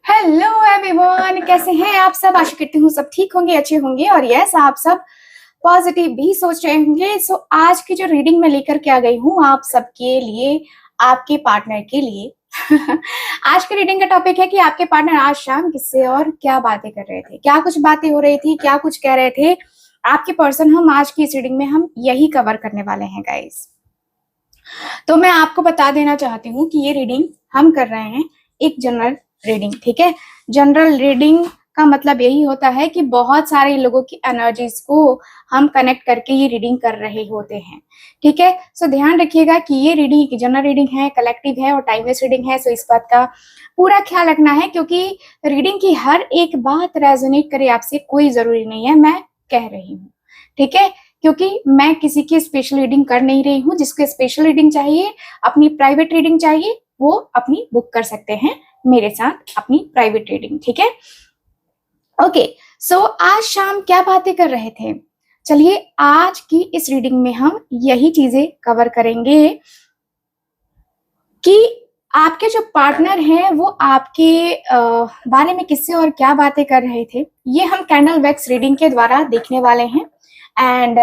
Hello everyone, कैसे हैं आप सब। आशा करती हूँ सब ठीक होंगे, अच्छे होंगे और यस आप सब पॉजिटिव भी सोच रहे होंगे। सो आज की जो रीडिंग मैं लेकर के आ गई हूँ आप सबके लिए, आपके पार्टनर के लिए। आज की रीडिंग का टॉपिक है कि आपके पार्टनर आज शाम किससे और क्या बातें कर रहे थे, क्या कुछ बातें हो रही थी, क्या कुछ कह रहे थे आपके पर्सन। हम आज की इस रीडिंग में हम यही कवर करने वाले हैं गाइस। तो मैं आपको बता देना चाहती हूँ कि ये रीडिंग हम कर रहे हैं एक जनरल रीडिंग, ठीक है। जनरल रीडिंग का मतलब यही होता है कि बहुत सारे लोगों की एनर्जीज को हम कनेक्ट करके ये रीडिंग कर रहे होते हैं, ठीक है। सो ध्यान रखिएगा कि ये रीडिंग जनरल रीडिंग है, कलेक्टिव है और टाइमलेस रीडिंग है। सो इस बात का पूरा ख्याल रखना है क्योंकि रीडिंग की हर एक बात रेजोनेट करे आपसे कोई जरूरी नहीं है, मैं कह रही हूँ, ठीक है। क्योंकि मैं किसी की स्पेशल रीडिंग कर नहीं रही हूँ। जिसको स्पेशल रीडिंग चाहिए, अपनी प्राइवेट रीडिंग चाहिए, वो अपनी बुक कर सकते हैं मेरे साथ अपनी प्राइवेट रीडिंग, ठीक है। ओके, सो आज शाम क्या बातें कर रहे थे, चलिए आज की इस रीडिंग में हम यही चीजें कवर करेंगे कि आपके जो पार्टनर हैं वो आपके बारे में किससे और क्या बातें कर रहे थे। ये हम कैंडल वैक्स रीडिंग के द्वारा देखने वाले हैं एंड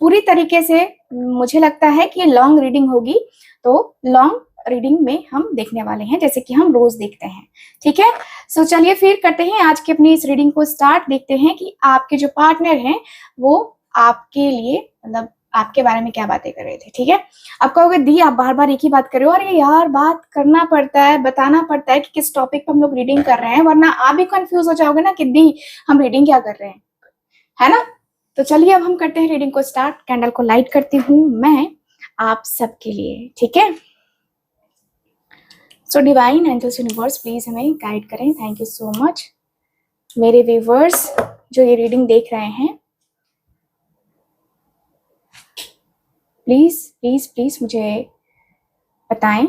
पूरी तरीके से मुझे लगता है कि लॉन्ग रीडिंग होगी, तो लॉन्ग रीडिंग में हम देखने वाले हैं जैसे कि हम रोज देखते हैं, ठीक है। सो चलिए फिर करते हैं आज की अपनी इस रीडिंग को स्टार्ट। देखते हैं कि आपके जो पार्टनर हैं वो आपके लिए मतलब आपके बारे में क्या बातें कर रहे थे, ठीक है। आप कहोगे दी आप बार बार एक ही बात कर रहे हो, और ये यार बात करना पड़ता है, बताना पड़ता है कि किस टॉपिक पर हम लोग रीडिंग कर रहे हैं, वरना आप भी कंफ्यूज हो जाओगे ना कि दी हम रीडिंग क्या कर रहे हैं, है ना। तो चलिए अब हम करते हैं रीडिंग को स्टार्ट। कैंडल को लाइट करती हूँ मैं आप सबके लिए, ठीक है। So divine angels universe please हमें गाइड करें। Thank you so much. मेरे व्यूवर्स जो ये रीडिंग देख रहे हैं, प्लीज प्लीज प्लीज मुझे बताएं,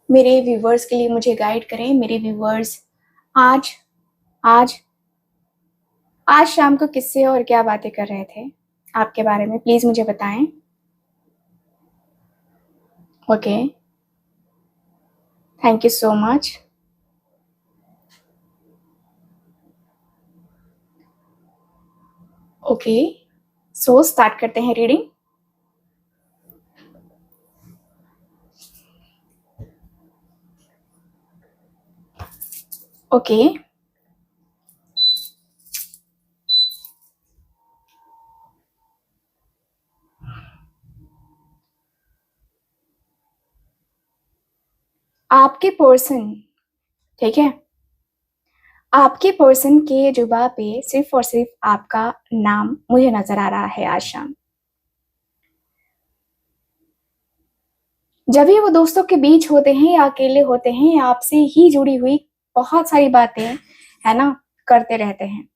मेरे व्यूवर्स के लिए मुझे गाइड करें। मेरे व्यूवर्स आज आज आज शाम को किससे और क्या बातें कर रहे थे आपके बारे में, प्लीज मुझे बताएं। Okay, thank you so much. Okay, so start करते हैं रीडिंग। ओके, आपके पर्सन, ठीक है, आपके पर्सन के जुबा पे सिर्फ और सिर्फ आपका नाम मुझे नजर आ रहा है आज शाम। जब भी वो दोस्तों के बीच होते हैं या अकेले होते हैं, आपसे ही जुड़ी हुई बहुत सारी बातें है ना करते रहते हैं।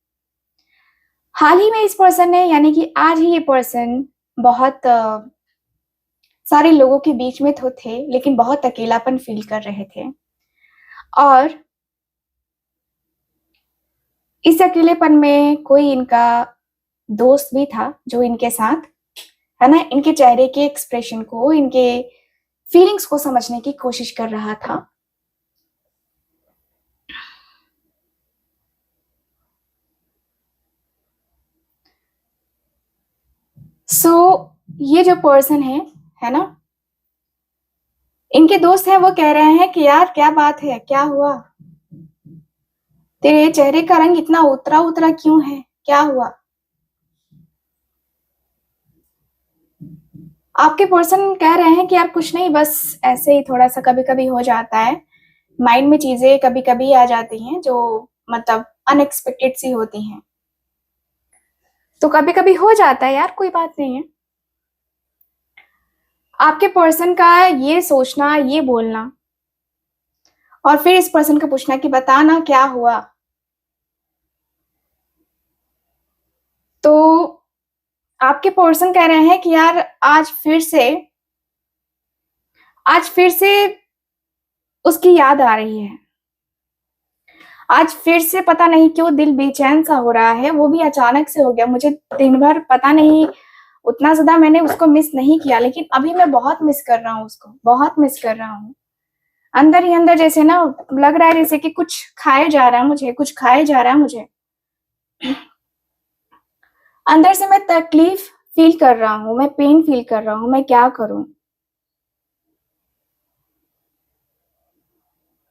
हाल ही में इस पर्सन ने यानी कि आज ही ये पर्सन बहुत सारे लोगों के बीच में तो थे लेकिन बहुत अकेलापन फील कर रहे थे, और इस अकेलेपन में कोई इनका दोस्त भी था जो इनके साथ है ना इनके चेहरे के एक्सप्रेशन को, इनके फीलिंग्स को समझने की कोशिश कर रहा था। सो ये जो पर्सन है ना, इनके दोस्त हैं, वो कह रहे हैं कि यार क्या बात है, क्या हुआ, तेरे चेहरे का रंग इतना उतरा उतरा क्यों है, क्या हुआ। आपके पर्सन कह रहे हैं कि यार कुछ नहीं, बस ऐसे ही थोड़ा सा कभी कभी हो जाता है, माइंड में चीजें कभी कभी आ जाती हैं जो मतलब अनएक्सपेक्टेड सी होती हैं, तो कभी कभी हो जाता है यार, कोई बात नहीं है। आपके पर्सन का ये सोचना, ये बोलना और फिर इस पर्सन का पूछना कि बताना क्या हुआ, तो आपके पर्सन कह रहे हैं कि यार आज फिर से उसकी याद आ रही है, आज फिर से पता नहीं क्यों दिल बेचैन सा हो रहा है, वो भी अचानक से हो गया। मुझे दिन भर पता नहीं उतना ज्यादा मैंने उसको मिस नहीं किया, लेकिन अभी मैं बहुत मिस कर रहा हूँ, उसको बहुत मिस कर रहा हूँ। अंदर ही अंदर जैसे ना लग रहा है जैसे कि कुछ खाए जा रहा है मुझे, कुछ खाए जा रहा है मुझे। अंदर से मैं तकलीफ फील कर रहा हूँ, मैं पेन फील कर रहा हूँ, मैं क्या करूँ?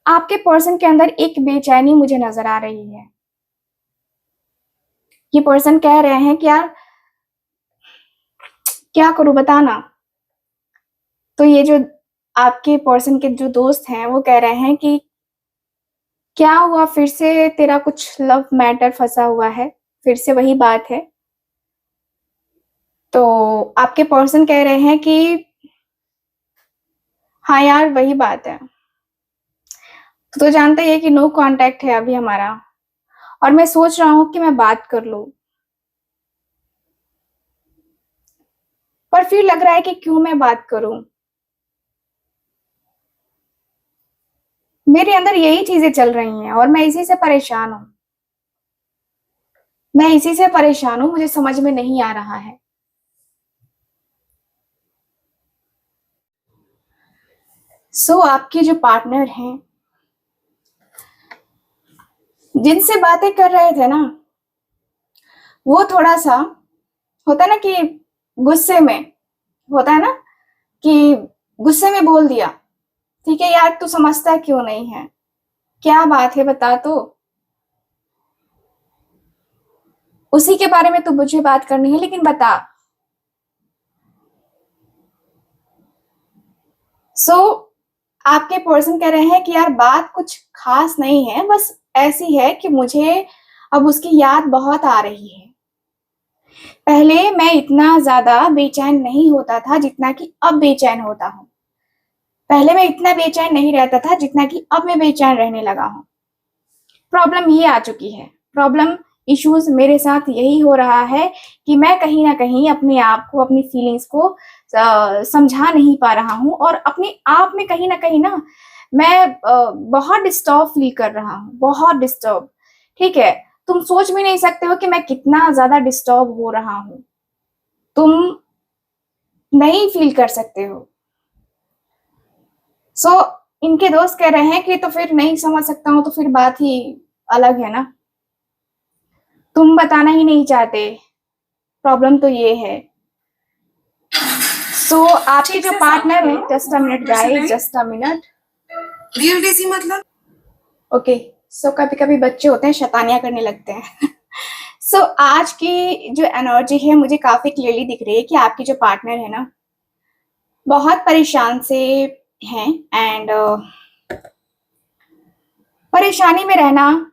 आपके पर्सन के अंदर एक बेचैनी मुझे नज़र आ रही है। ये पर्सन कह रहे हैं कि यार क्या करूँ बता ना? तो ये जो आपके पर्सन के जो दोस्त हैं वो कह रहे हैं कि क्या हुआ, फिर से तेरा कुछ लव मैटर फँसा हुआ है, फिर से वही बात है। तो आपके पर्सन कह रहे हैं कि हाँ यार वही बात है। तो जानते ही है कि नो कॉन्टैक्ट है अभी हमारा, और मैं सोच रहा हूँ कि मैं बात कर लूँ। पर फिर लग रहा है कि क्यों मैं बात करूँ? मेरे अंदर यही चीज़ें चल रही हैं और मैं इसी से परेशान हूँ। मैं इसी से परेशान हूँ, मुझे समझ में नहीं आ रहा है। आपके जो पार्टनर हैं, जिनसे बातें कर रहे थे ना, वो थोड़ा-सा होता है ना कि गुस्से में होता है ना कि गुस्से में बोल दिया, ठीक है यार तू समझता क्यों नहीं है? क्या बात है बता तो? उसी के बारे में तो मुझे बात करनी है, लेकिन बता। सो आपके पर्सन कह रहे हैं कि यार बात कुछ खास नहीं है, बस ऐसी है कि मुझे अब उसकी याद बहुत आ रही है। पहले मैं इतना ज़्यादा बेचैन नहीं होता था जितना कि अब बेचैन होता हूँ। पहले मैं इतना बेचैन नहीं रहता था जितना कि अब मैं बेचैन रहने लगा हूँ। प्रॉब्लम ये आ चुकी है, प्रॉब्लम इश्यूज़ मेरे साथ यही हो रहा है कि मैं कहीं न कहीं अपने आप को, अपनी फीलिंग्स को समझा नहीं पा रहा हूँ, और अपने आप में कहीं न कहीं ना मैं बहुत डिस्टर्ब फ़ील कर रहा हूँ, बहुत डिस्टर्ब, ठीक है? तुम सोच भी नहीं सकते हो कि मैं कितना ज़्यादा डिस्टर्ब हो रहा हूँ। तुम नहीं फ़ील कर सकते हो। सो इनके दोस्त कह रहे हैं कि तो फिर नहीं समझ सकता हूँ तो फिर बात ही अलग है ना। तुम बताना ही नहीं चाहते, प्रॉब्लम तो ये है। आपके ठीक जो से साफ पार्टनर है, करो, जस्ट अ मिनट फिर से गाइस, नहीं। Just a minute. रियल डेसी मतलब ओके, कभी-कभी बच्चे होते हैं शैतानियाँ करने लगते हैं। आज की जो एनर्जी है मुझे काफ़ी क्लियरली दिख रही है कि आपके जो पार्टनर है ना, बहुत परेशान से हैं, एंड परेशानी में रहना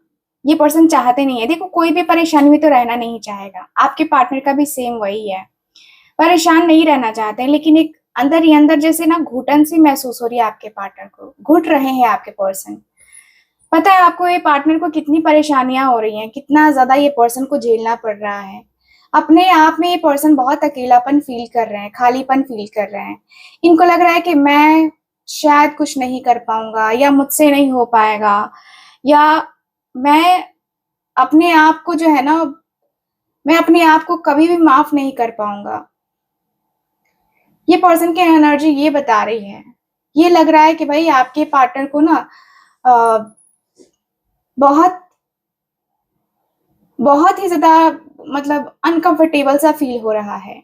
ये पर्सन चाहते नहीं है। देखो कोई भी परेशानी में तो रहना नहीं चाहेगा, आपके पार्टनर का भी सेम वही है। परेशान नहीं रहना चाहते हैं, लेकिन एक अंदर ही अंदर जैसे ना घुटन सी महसूस हो रही है आपके पार्टनर को, घुट रहे हैं आपके पर्सन। पता है आपको ये पार्टनर को कितनी परेशानियां हो रही हैं, कितना ज्यादा ये पर्सन को झेलना पड़ रहा है। अपने आप में ये पर्सन बहुत अकेलापन फील कर रहे हैं, खालीपन फील कर रहे हैं। इनको लग रहा है कि मैं शायद कुछ नहीं कर पाऊंगा, या मुझसे नहीं हो पाएगा, या मैं अपने आप को जो है ना, मैं अपने आप को कभी भी माफ नहीं कर पाऊंगा। ये पर्सन की एनर्जी ये बता रही है। ये लग रहा है कि भाई आपके पार्टनर को ना अ, बहुत बहुत ही ज़्यादा मतलब अनकंफर्टेबल सा फ़ील हो रहा है,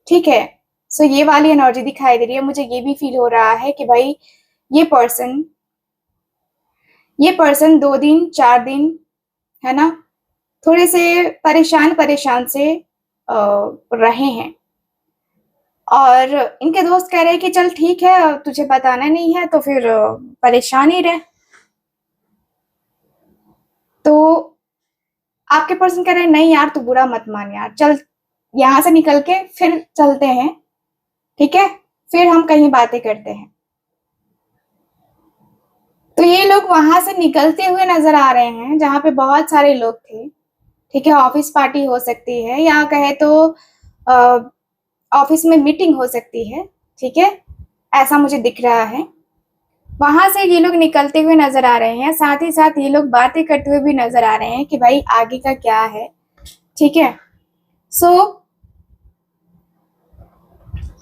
ठीक है? ये वाली एनर्जी दिखाई दे रही है। मुझे ये भी फ़ील हो रहा है कि भाई ये पर्सन ये पर्सन 2 दिन, 4 दिन, है ना? थोड़े से परेशान-परेशान से रहे हैं, और इनके दोस्त कह रहे हैं कि चल ठीक है, तुझे बताना नहीं है तो फिर परेशान ही रह। तो आपके पर्सन कह रहे हैं नहीं यार तू बुरा मत मान यार, चल यहाँ से निकल के फिर चलते हैं, ठीक है? फिर हम कहीं बातें करते हैं। तो ये लोग वहां से निकलते हुए नजर आ रहे हैं जहाँ पे बहुत सारे लोग थे, ठीक है? ऑफिस पार्टी हो सकती है, या कहे तो ऑफिस में मीटिंग हो सकती है, ठीक है? ऐसा मुझे दिख रहा है। वहां से ये लोग निकलते हुए नजर आ रहे हैं, साथ ही साथ ये लोग बातें करते हुए भी नजर आ रहे हैं कि भाई आगे का क्या है, ठीक है? सो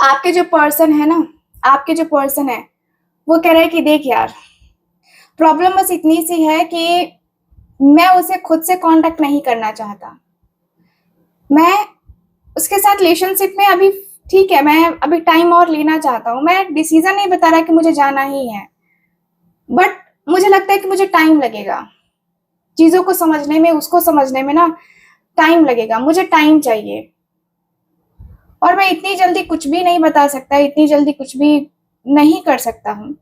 आपके जो पर्सन है ना, आपके जो पर्सन है वो कह रहा है कि देख यार, प्रॉब्लम बस इतनी सी है कि मैं उसे खुद से कांटेक्ट नहीं करना चाहता। मैं उसके साथ रिलेशनशिप में अभी ठीक है, मैं अभी टाइम और लेना चाहता हूँ। मैं डिसीजन नहीं बता रहा कि मुझे जाना ही है, बट मुझे लगता है कि मुझे टाइम लगेगा चीजों को समझने में, उसको समझने में ना टाइम लगेगा। मुझे टाइम चाहिए और मैं इतनी जल्दी कुछ भी नहीं बता सकता, इतनी जल्दी कुछ भी नहीं कर सकता हूँ।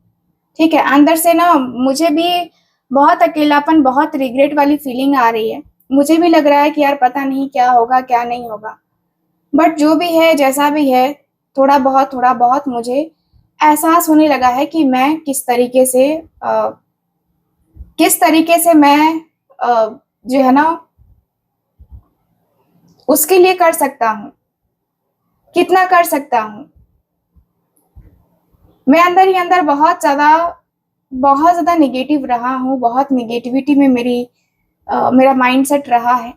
ठीक है, अंदर से ना मुझे भी बहुत अकेलापन, बहुत रिग्रेट वाली फीलिंग आ रही है। मुझे भी लग रहा है कि यार पता नहीं क्या होगा क्या नहीं होगा, बट जो भी है जैसा भी है, थोड़ा बहुत मुझे एहसास होने लगा है कि मैं किस तरीके से मैं जो है ना उसके लिए कर सकता हूँ, कितना कर सकता हूँ। मैं अंदर ही अंदर बहुत ज्यादा नेगेटिव रहा हूँ, बहुत नेगेटिविटी में मेरा माइंडसेट रहा है।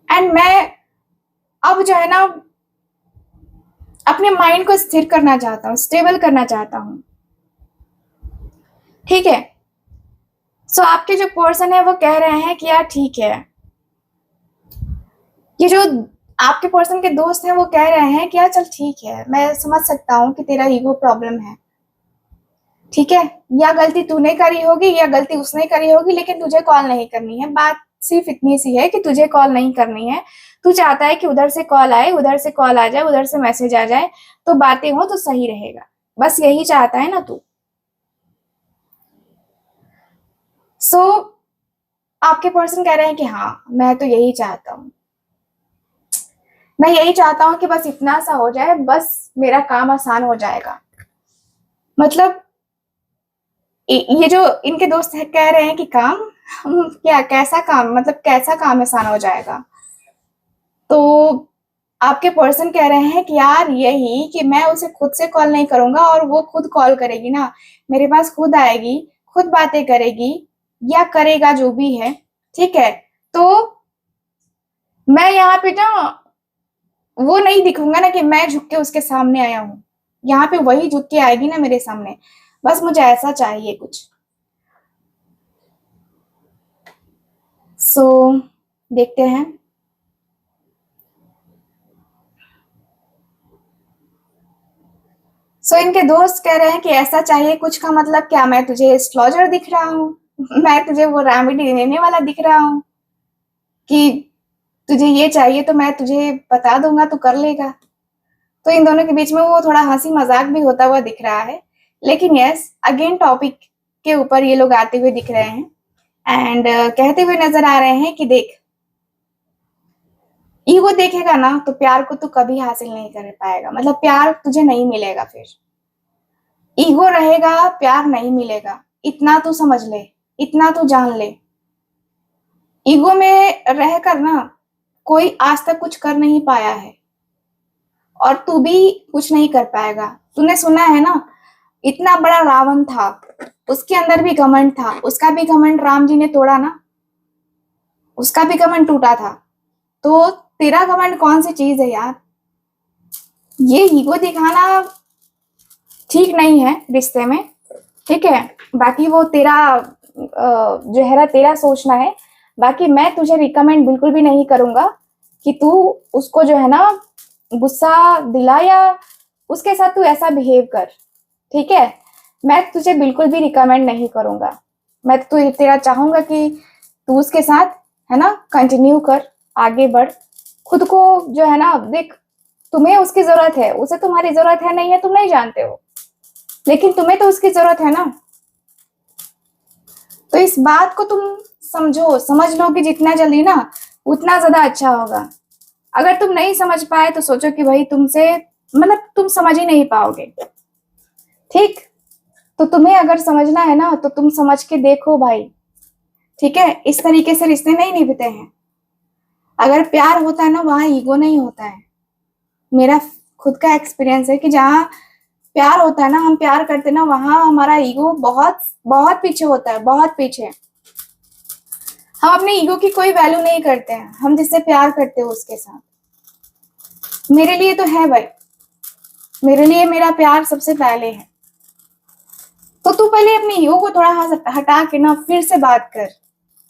एंड मैं अब जो है ना अपने माइंड को स्थिर करना चाहता हूँ, स्टेबल करना चाहता हूँ। ठीक है, सो आपके जो पर्सन है वो कह रहे हैं कि यार ठीक है, ये जो आपके पर्सन के दोस्त हैं वो कह रहे हैं कि यार चल ठीक है, मैं समझ सकता हूँ कि तेरा ईगो प्रॉब्लम है। ठीक है, या गलती तूने करी होगी या गलती उसने करी होगी, लेकिन तुझे कॉल नहीं करनी है। बात सिर्फ इतनी सी है कि तुझे कॉल नहीं करनी है। तू चाहता है कि उधर से कॉल आए, उधर से कॉल आ जाए, उधर से मैसेज आ जाए, तो बातें हो तो सही रहेगा। बस यही चाहता है ना तू। सो आपके पर्सन कह रहे हैं कि हाँ मैं तो यही चाहता हूँ, मैं यही चाहता हूँ कि बस इतना सा हो जाए, बस मेरा काम आसान हो जाएगा। मतलब ये जो इनके दोस्त है कह रहे हैं कि काम, क्या कैसा काम, मतलब कैसा काम आसान हो जाएगा। तो आपके पर्सन कह रहे हैं कि यार यही कि मैं उसे खुद से कॉल नहीं करूंगा और वो खुद कॉल करेगी ना, मेरे पास खुद आएगी, खुद बातें करेगी या करेगा जो भी है। ठीक है, तो मैं यहाँ पे ना वो नहीं दिखूंगा ना कि मैं झुक के उसके सामने आया हूँ, यहाँ पे वही झुक के आएगी ना मेरे सामने। बस मुझे ऐसा चाहिए कुछ। सो देखते हैं। सो इनके दोस्त कह रहे हैं कि ऐसा चाहिए कुछ का मतलब क्या, मैं तुझे एस्ट्रोलॉजर दिख रहा हूँ, मैं तुझे वो रेमेडी देने वाला दिख रहा हूँ कि तुझे ये चाहिए तो मैं तुझे बता दूंगा, तू कर लेगा। तो इन दोनों के बीच में वो थोड़ा हंसी मजाक भी होता हुआ दिख रहा है। लेकिन यस, अगेन टॉपिक के ऊपर ये लोग आते हुए दिख रहे हैं एंड कहते हुए नजर आ रहे हैं कि देख, ईगो देखेगा ना तो प्यार को तू कभी हासिल नहीं कर पाएगा, मतलब प्यार तुझे नहीं मिलेगा। फिर ईगो रहेगा, प्यार नहीं मिलेगा। इतना तू समझ ले, इतना तू जान ले। ईगो में रहकर ना कोई आज तक कुछ कर नहीं पाया है और तू भी कुछ नहीं कर पाएगा। तूने सुना है ना, इतना बड़ा रावण था, उसके अंदर भी घमंड था, उसका भी घमंड राम जी ने तोड़ा ना, उसका भी घमंड टूटा था। तो तेरा घमंड कौन सी चीज है यार? ये ईगो दिखाना ठीक नहीं है रिश्ते में। ठीक है, बाकी वो तेरा जो है ना तेरा सोचना है। बाकी मैं तुझे रिकमेंड बिल्कुल भी नहीं करूंगा कि तू उसको जो है ना गुस्सा दिला या उसके साथ तू ऐसा बिहेव कर। ठीक है, मैं तुझे बिल्कुल भी रिकमेंड नहीं करूंगा। मैं तो तेरा चाहूंगा कि तू उसके साथ है ना कंटिन्यू कर, आगे बढ़। खुद को जो है ना देख, तुम्हें उसकी जरूरत है, उसे तुम्हारी जरूरत है नहीं है तुम नहीं जानते हो, लेकिन तुम्हें तो उसकी जरूरत है ना। तो इस बात को तुम समझो, समझ लो कि जितना जल्दी ना उतना ज्यादा अच्छा होगा। अगर तुम नहीं समझ पाए तो सोचो कि भाई तुमसे मतलब तुम समझ ही नहीं पाओगे। ठीक, तो तुम्हें अगर समझना है ना तो तुम समझ के देखो भाई। ठीक है, इस तरीके से रिश्ते नहीं निभते हैं। अगर प्यार होता है ना वहां ईगो नहीं होता है। मेरा खुद का एक्सपीरियंस है कि जहाँ प्यार होता है ना, हम प्यार करते हैं ना, वहां हमारा ईगो बहुत बहुत पीछे होता है, बहुत पीछे। हम अपने ईगो की कोई वैल्यू नहीं करते हैं, हम जिससे प्यार करते हो उसके साथ। मेरे लिए तो है भाई, मेरे लिए मेरा प्यार सबसे पहले है। तो तू पहले अपने ईगो को थोड़ा हटा के ना फिर से बात कर,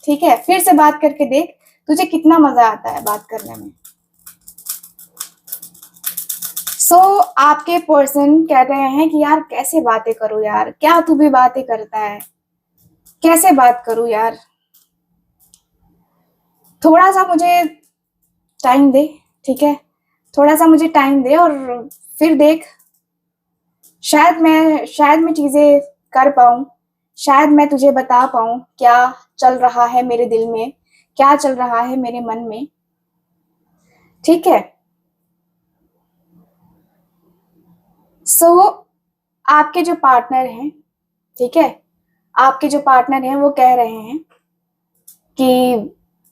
ठीक है? फिर से बात करके देख तुझे कितना मजा आता है बात करने में। आपके पर्सन कह रहे हैं कि यार कैसे बातें करूं यार, क्या तू भी बातें करता है, कैसे बात करूं यार, थोड़ा सा मुझे टाइम दे, ठीक है? थोड़ा सा मुझे टाइम दे और फिर देख, शायद मैं चीजें कर पाऊं, शायद मैं तुझे बता पाऊं क्या चल रहा है मेरे दिल में, क्या चल रहा है मेरे मन में, ठीक है? आपके जो पार्टनर हैं, ठीक है, आपके जो पार्टनर हैं वो कह रहे हैं कि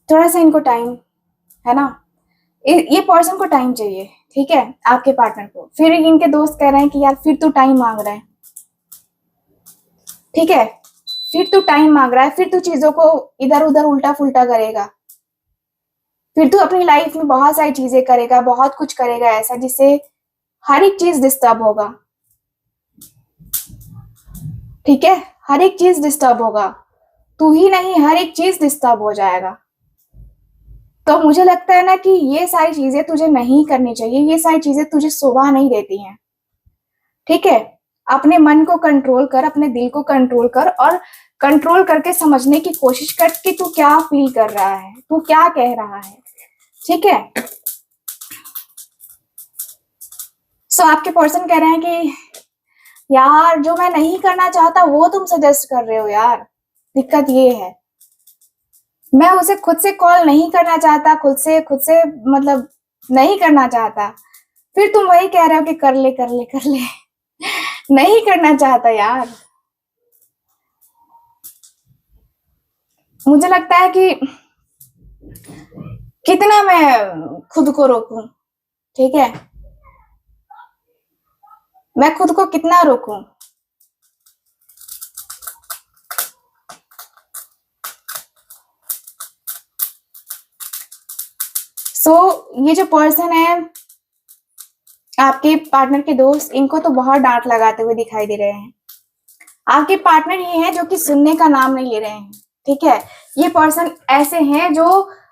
थोड़ा सा इनको टाइम, है ना, ये पर्सन को टाइम चाहिए, ठीक है, आपके पार्टनर को। फिर इनके दोस्त कह रहे हैं कि यार फिर तू टाइम मांग रहा है, ठीक है, फिर तू टाइम मांग रहा है, फिर तू चीजों को इधर उधर उल्टा फुल्टा करेगा, फिर तू अपनी लाइफ में बहुत सारी चीजें करेगा, बहुत कुछ करेगा ऐसा जिससे हर एक चीज डिस्टर्ब होगा, ठीक है, हर एक चीज डिस्टर्ब होगा, तू ही नहीं हर एक चीज डिस्टर्ब हो जाएगा। तो मुझे लगता है ना कि ये सारी चीजें तुझे नहीं करनी चाहिए, ये सारी चीजें तुझे शोभा नहीं देती हैं, ठीक है? अपने मन को कंट्रोल कर, अपने दिल को कंट्रोल कर और कंट्रोल करके समझने की कोशिश कर कि तू क्या फील कर रहा है, तू क्या कह रहा है, ठीक है? आपके पर्सन कह रहे हैं कि यार जो मैं नहीं करना चाहता वो तुम सजेस्ट कर रहे हो यार, दिक्कत ये है, मैं उसे खुद से कॉल नहीं करना चाहता, खुद से मतलब नहीं करना चाहता, फिर तुम वही कह रहे हो कि कर ले कर ले कर ले नहीं करना चाहता यार। मुझे लगता है कि कितना मैं खुद को रोकूं, ठीक है, मैं खुद को कितना रोकूं। ये जो पर्सन है आपके पार्टनर के दोस्त, इनको तो बहुत डांट लगाते हुए दिखाई दे रहे हैं। आपके पार्टनर ये हैं जो कि सुनने का नाम नहीं ले रहे हैं, ठीक है? ये पर्सन ऐसे हैं जो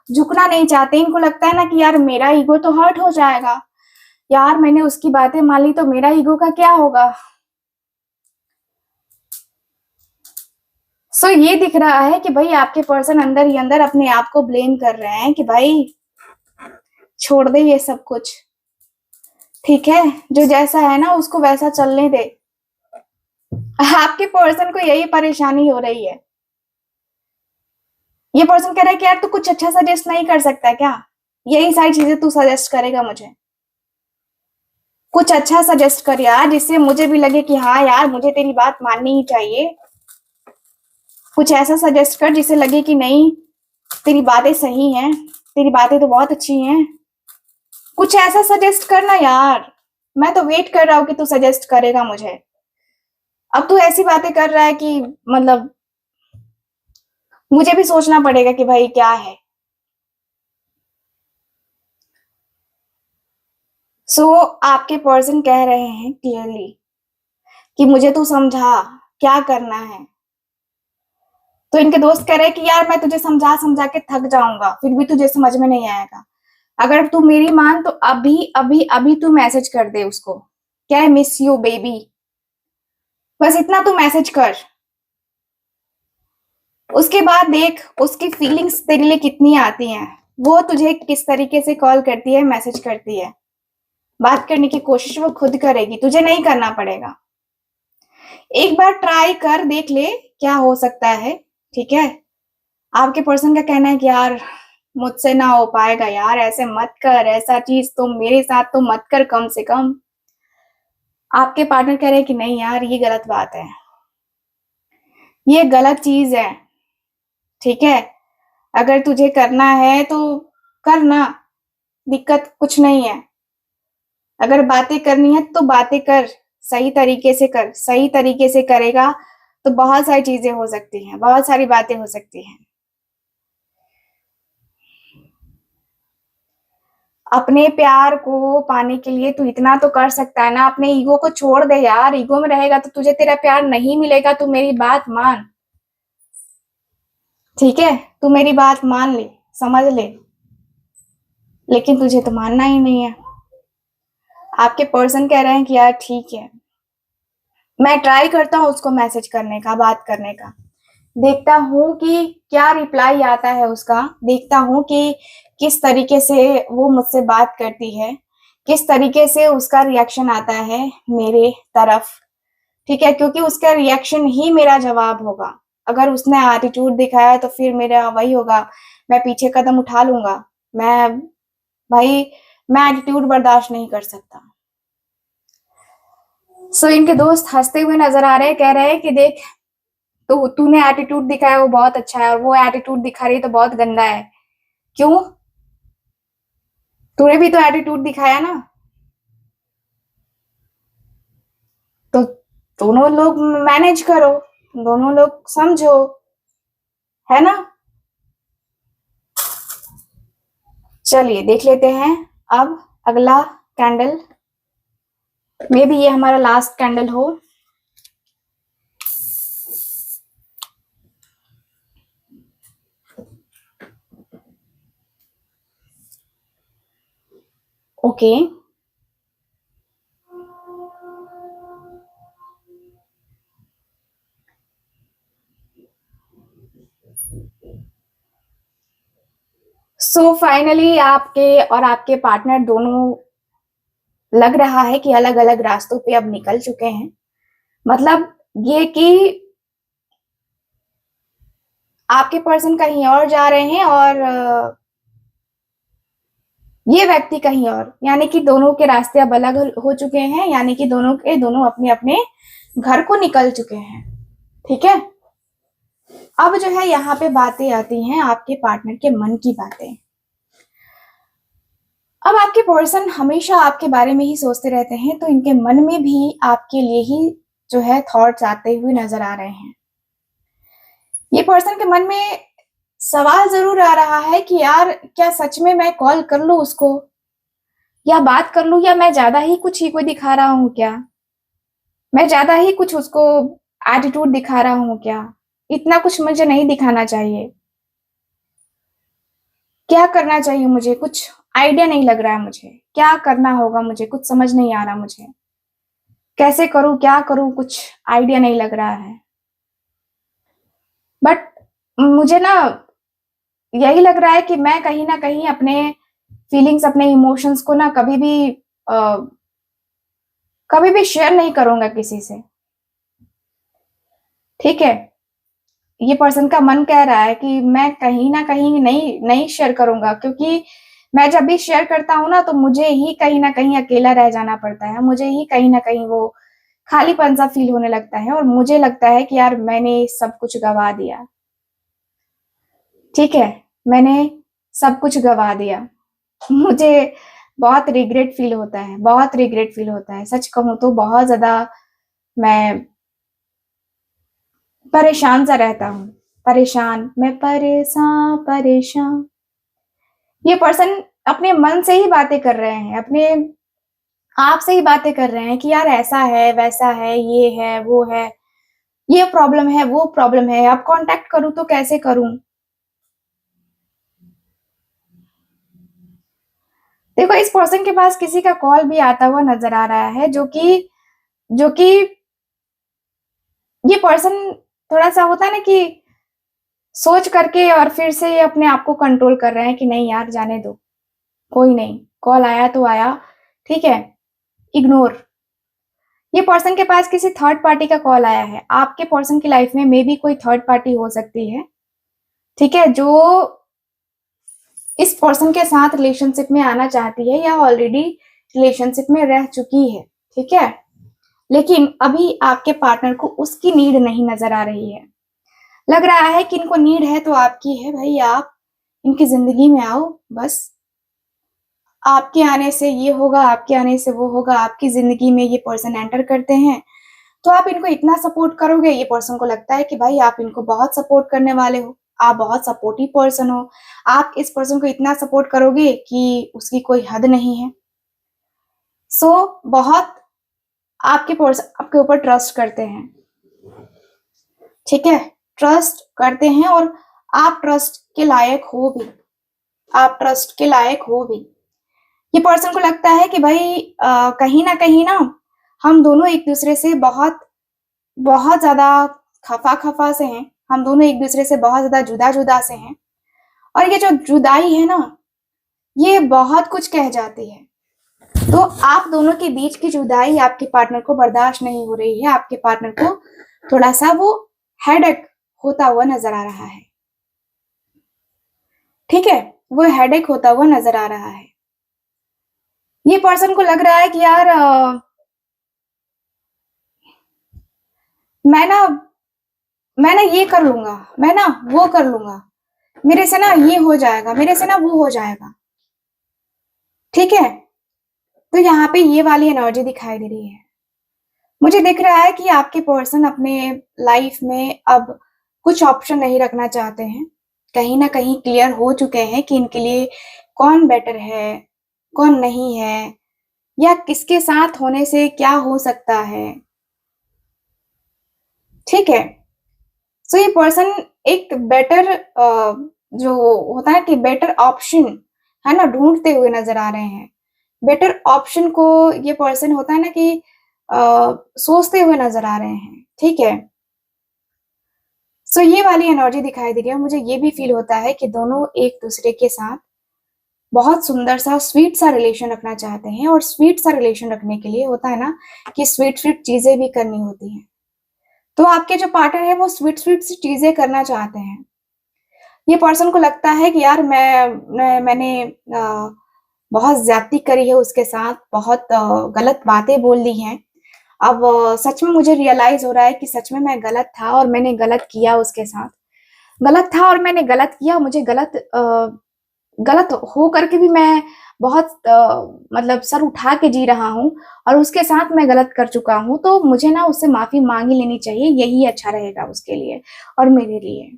झुकना नहीं चाहते, इनको लगता है ना कि यार मेरा ईगो तो हर्ट हो जाएगा, यार मैंने उसकी बातें मान ली तो मेरा ईगो का क्या होगा। ये दिख रहा है कि भाई आपके पर्सन अंदर ही अंदर अपने आप को ब्लेम कर रहे हैं कि भाई छोड़ दे ये सब कुछ, ठीक है, जो जैसा है ना उसको वैसा चलने दे। आपके पर्सन को यही परेशानी हो रही है। ये पर्सन कह रहा है कि यार तू कुछ अच्छा सजेस्ट नहीं कर सकता क्या, यही सारी चीजें तू सजेस्ट करेगा मुझे, कुछ अच्छा सजेस्ट कर यार जिससे मुझे भी लगे कि हाँ यार मुझे तेरी बात माननी ही चाहिए, कुछ ऐसा सजेस्ट कर जिससे लगे कि नहीं तेरी बातें सही हैं, तेरी बातें तो बहुत अच्छी हैं, कुछ ऐसा सजेस्ट करना यार, मैं तो वेट कर रहा हूँ कि तू सजेस्ट करेगा मुझे। अब तू ऐसी बातें कर रहा है कि मतलब मुझे भी सोचना पड़ेगा कि भाई क्या है। आपके पर्सन कह रहे हैं क्लियरली कि मुझे तू समझा क्या करना है। तो इनके दोस्त कह रहे हैं कि यार मैं तुझे समझा समझा के थक जाऊंगा, फिर भी तुझे समझ में नहीं आएगा, अगर तू मेरी मान तो अभी अभी अभी तू मैसेज कर दे उसको, क्या है, मिस यू बेबी, बस इतना तू मैसेज कर। उसके बाद देख उसकी फीलिंग्स तेरे लिए कितनी आती हैं, वो तुझे किस तरीके से कॉल करती है, मैसेज करती है, बात करने की कोशिश वो खुद करेगी, तुझे नहीं करना पड़ेगा। एक बार ट्राई कर देख ले क्या हो सकता है, ठीक है? आपके पर्सन का कहना है कि यार मुझसे ना हो पाएगा यार, ऐसे मत कर, ऐसा चीज तुम मेरे साथ तो मत कर कम से कम। आपके पार्टनर कह रहे हैं कि नहीं यार ये गलत बात है, ये गलत चीज है, ठीक है, अगर तुझे करना है तो करना, दिक्कत कुछ नहीं है, अगर बातें करनी है तो बातें कर, सही तरीके से कर, सही तरीके से करेगा तो बहुत सारी चीजें हो सकती हैं, बहुत सारी बातें हो सकती हैं। अपने प्यार को पाने के लिए तू इतना तो कर सकता है ना, अपने ईगो को छोड़ दे यार। ईगो में रहेगा तो तुझे तेरा प्यार नहीं मिलेगा। तू मेरी बात मान, ठीक है? तू मेरी बात मान ले, समझ ले। लेकिन तुझे तो मानना ही नहीं है। आपके पर्सन कह रहे हैं कि यार ठीक है, मैं ट्राई करता हूँ उसको मैसेज करने का, बात करने का, देखता हूँ कि क्या रिप्लाई आता है उसका, देखता हूँ कि किस तरीके से वो मुझसे बात करती है, किस तरीके से उसका रिएक्शन आता है मेरे तरफ, ठीक है? क्योंकि उसका रिएक्शन ही मेरा जवाब होगा। अगर उसने एटीट्यूड दिखाया तो फिर मेरा वही होगा, मैं पीछे कदम उठा लूंगा। मैं भाई, मैं एटीट्यूड बर्दाश्त नहीं कर सकता। सो इनके दोस्त हंसते हुए नजर आ रहे हैं, कह रहे हैं कि देख, तो तूने एटीट्यूड दिखाया वो बहुत अच्छा है, और वो एटीट्यूड दिखा रही है तो बहुत गंदा है। क्यों? तूने भी तो एटीट्यूड दिखाया ना। तो दोनों लोग मैनेज करो, दोनों लोग समझो, है ना? चलिए देख लेते हैं अब अगला कैंडल। मे बी ये हमारा लास्ट कैंडल हो। ओके, सो फाइनली आपके और आपके पार्टनर दोनों, लग रहा है कि अलग अलग रास्तों पे अब निकल चुके हैं। मतलब ये कि आपके पर्सन कहीं और जा रहे हैं और ये व्यक्ति कहीं और, यानी कि दोनों के रास्ते अब अलग हो चुके हैं, यानी कि दोनों के दोनों अपने अपने घर को निकल चुके हैं, ठीक है? अब जो है यहाँ पे बातें आती हैं आपके पार्टनर के मन की बातें। अब आपके पर्सन हमेशा आपके बारे में ही सोचते रहते हैं, तो इनके मन में भी आपके लिए ही जो है थॉट्स आते हुए नजर आ रहे हैं। ये पर्सन के मन में सवाल जरूर आ रहा है कि यार क्या सच में मैं कॉल कर लूं उसको, या बात कर लूं, या मैं ज्यादा ही कुछ ही कोई दिखा रहा हूं क्या? मैं ज्यादा ही कुछ उसको एटीट्यूड दिखा रहा हूं क्या? इतना कुछ मुझे नहीं दिखाना चाहिए। क्या करना चाहिए मुझे? कुछ आइडिया नहीं लग रहा है मुझे। क्या करना होगा मुझे? कुछ समझ नहीं आ रहा मुझे। कैसे करूं, क्या करूं, कुछ आइडिया नहीं लग रहा है। बट मुझे ना यही लग रहा है कि मैं कहीं ना कहीं अपने फीलिंग्स, अपने इमोशंस को ना कभी भी शेयर नहीं करूंगा किसी से, ठीक है? ये पर्सन का मन कह रहा है कि मैं कहीं ना कहीं नहीं नहीं शेयर करूंगा, क्योंकि मैं जब भी शेयर करता हूं ना तो मुझे ही कहीं ना कहीं अकेला रह जाना पड़ता है, मुझे ही कहीं ना कहीं वो खालीपन सा फील होने लगता है, और मुझे लगता है कि यार मैंने सब कुछ गवा दिया, ठीक है? मैंने सब कुछ गवा दिया। मुझे बहुत रिग्रेट फील होता है, बहुत रिग्रेट फील होता है। सच कहूं तो बहुत ज्यादा मैं परेशान सा रहता हूँ। परेशान, मैं परेशान परेशान। ये पर्सन अपने मन से ही बातें कर रहे हैं, अपने आप से ही बातें कर रहे हैं कि यार ऐसा है, वैसा है, ये है, वो है, ये प्रॉब्लम है, वो प्रॉब्लम है, अब कांटेक्ट करूं तो कैसे करूं? देखो, इस पर्सन के पास किसी का कॉल भी आता हुआ नजर आ रहा है, जो कि ये पर्सन थोड़ा सा होता है ना कि सोच करके और फिर से ये अपने आप को कंट्रोल कर रहे हैं कि नहीं यार जाने दो, कोई नहीं, कॉल आया तो आया, ठीक है, इग्नोर। ये पर्सन के पास किसी थर्ड पार्टी का कॉल आया है। आपके पर्सन की लाइफ में मे बी कोई थर्ड पार्टी हो सकती है, ठीक है, जो इस पर्सन के साथ रिलेशनशिप में आना चाहती है या ऑलरेडी रिलेशनशिप में रह चुकी है, ठीक है? लेकिन अभी आपके पार्टनर को उसकी नीड नहीं नजर आ रही है। लग रहा है कि इनको नीड है तो आपकी है भाई, आप इनकी जिंदगी में आओ बस। आपके आने से ये होगा, आपके आने से वो होगा। आपकी जिंदगी में ये पर्सन एंटर करते हैं तो आप इनको इतना सपोर्ट करोगे, ये पर्सन को लगता है कि भाई आप इनको बहुत सपोर्ट करने वाले हो, आप बहुत सपोर्टिव पर्सन हो, आप इस पर्सन को इतना सपोर्ट करोगे कि उसकी कोई हद नहीं है। बहुत आपके पर्सन आपके ऊपर ट्रस्ट करते हैं, ठीक है, ट्रस्ट करते हैं और आप ट्रस्ट के लायक हो भी, आप ट्रस्ट के लायक हो भी। ये पर्सन को लगता है कि भाई कहीं ना हम दोनों एक दूसरे से बहुत बहुत ज्यादा खफा से हैं, हम दोनों एक दूसरे से बहुत ज्यादा जुदा से हैं, और ये जो जुदाई है ना, ये बहुत कुछ कह जाती है। तो आप दोनों के बीच की जुदाई आपके पार्टनर को बर्दाश्त नहीं हो रही है, आपके पार्टनर को थोड़ा सा वो हेडेक होता हुआ नजर आ रहा है, ठीक है, वो हेडेक होता हुआ नजर आ रहा है। ये पर्सन को लग रहा है कि यार मैं ना ये कर लूंगा, मैं ना वो कर लूंगा, मेरे से ना ये हो जाएगा, मेरे से ना वो हो जाएगा, ठीक है। तो यहाँ पे ये वाली एनर्जी दिखाई दे रही है। मुझे दिख रहा है कि आपके पर्सन अपने लाइफ में अब कुछ ऑप्शन नहीं रखना चाहते हैं, कहीं ना कहीं क्लियर हो चुके हैं कि इनके लिए कौन बेटर है, कौन नहीं है, या किसके साथ होने से क्या हो सकता है, ठीक है। सो ये पर्सन एक बेटर जो होता है कि बेटर ऑप्शन है ना ढूंढते हुए नजर आ रहे हैं। बेटर ऑप्शन को ये पर्सन होता है ना कि सोचते हुए नजर आ रहे हैं, ठीक है। सो ये वाली एनर्जी दिखाई दे रही है। मुझे ये भी फील होता है कि दोनों एक दूसरे के साथ बहुत सुंदर सा स्वीट सा रिलेशन रखना चाहते हैं, और स्वीट सा रिलेशन रखने के लिए होता है ना कि स्वीट स्वीट चीजें भी करनी होती हैं। तो आपके जो पार्टनर है वो स्वीट स्वीट सी चीजें करना चाहते हैं। ये पर्सन को लगता है कि यार मैंने बहुत ज्यादती करी है उसके साथ, बहुत गलत बातें बोल दी हैं। अब सच में मुझे रियलाइज हो रहा है कि सच में मैं गलत था और मैंने गलत किया उसके साथ, गलत था और मैंने गलत किया, मुझे गलत हो करके भी मैं बहुत मतलब सर उठा के जी रहा हूँ, और उसके साथ मैं गलत कर चुका हूँ, तो मुझे ना उससे माफी मांग ही लेनी चाहिए, यही अच्छा रहेगा उसके लिए और मेरे लिए।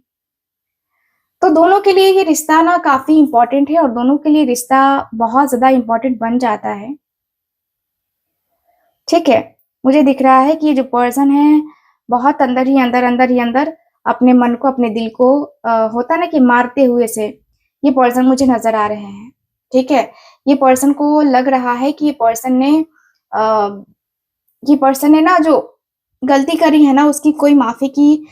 तो दोनों के लिए ये रिश्ता ना काफी इंपॉर्टेंट है, और दोनों के लिए रिश्ता बहुत ज्यादा इंपॉर्टेंट बन जाता है, ठीक है। मुझे दिख रहा है कि ये जो पर्सन है बहुत अंदर ही अंदर अपने मन को, अपने दिल को होता ना कि मारते हुए से ये पर्सन मुझे नजर आ रहे हैं, ठीक है। ये पर्सन को लग रहा है कि ये पर्सन ने ना जो गलती करी है ना उसकी कोई माफी की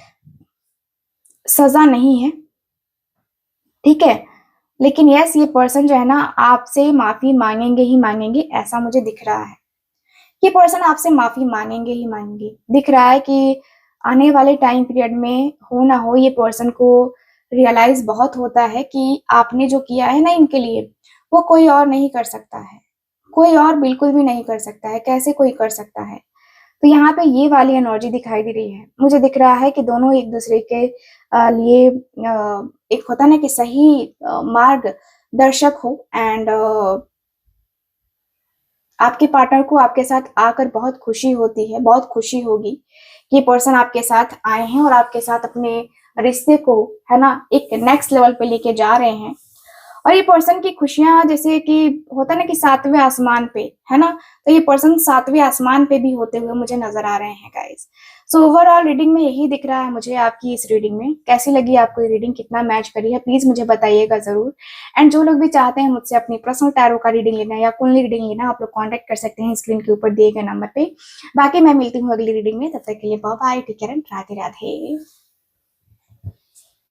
सजा नहीं है, ठीक है। लेकिन यस, ये पर्सन जो है ना आपसे माफी मांगेंगे ही मांगेंगे, ऐसा मुझे दिख रहा है। ये पर्सन आपसे माफी मांगेंगे ही मांगेंगे। दिख रहा है कि आने वाले टाइम पीरियड में हो ना हो, ये पर्सन को रियलाइज बहुत होता है कि आपने जो किया है ना इनके लिए, वो कोई और नहीं कर सकता है, कोई और बिल्कुल भी नहीं कर सकता है, कैसे कोई कर सकता है। तो यहाँ पे ये वाली एनर्जी दिखाई दे रही है। मुझे दिख रहा है कि दोनों एक दूसरे के लिए एक होता ना कि सही मार्ग दर्शक हो, एंड आपके पार्टनर को आपके साथ आकर बहुत खुशी होती है, बहुत खुशी होगी। ये पर्सन आपके साथ आए हैं और आपके साथ अपने रिश्ते को है ना एक नेक्स्ट लेवल पे लेके जा रहे हैं। और ये पर्सन की खुशियां जैसे कि होता है ना कि सातवें आसमान पे है ना, तो ये पर्सन सातवें आसमान पे भी होते हुए मुझे नजर आ रहे हैं गाइस। सो ओवरऑल रीडिंग में यही दिख रहा है मुझे आपकी इस रीडिंग में। कैसी लगी आपको ये रीडिंग, कितना मैच करी है, प्लीज मुझे बताइएगा जरूर। एंड जो लोग भी चाहते हैं मुझसे अपनी पर्सनल टैरो का रीडिंग लेना या कुंडली रीडिंग लेना, आप लोग कॉन्टेक्ट कर सकते हैं स्क्रीन के ऊपर दिए गए नंबर पे। बाकी मैं मिलती हूँ अगली रीडिंग में, तब तक के लिए bye bye, take care and Radhe Radhe.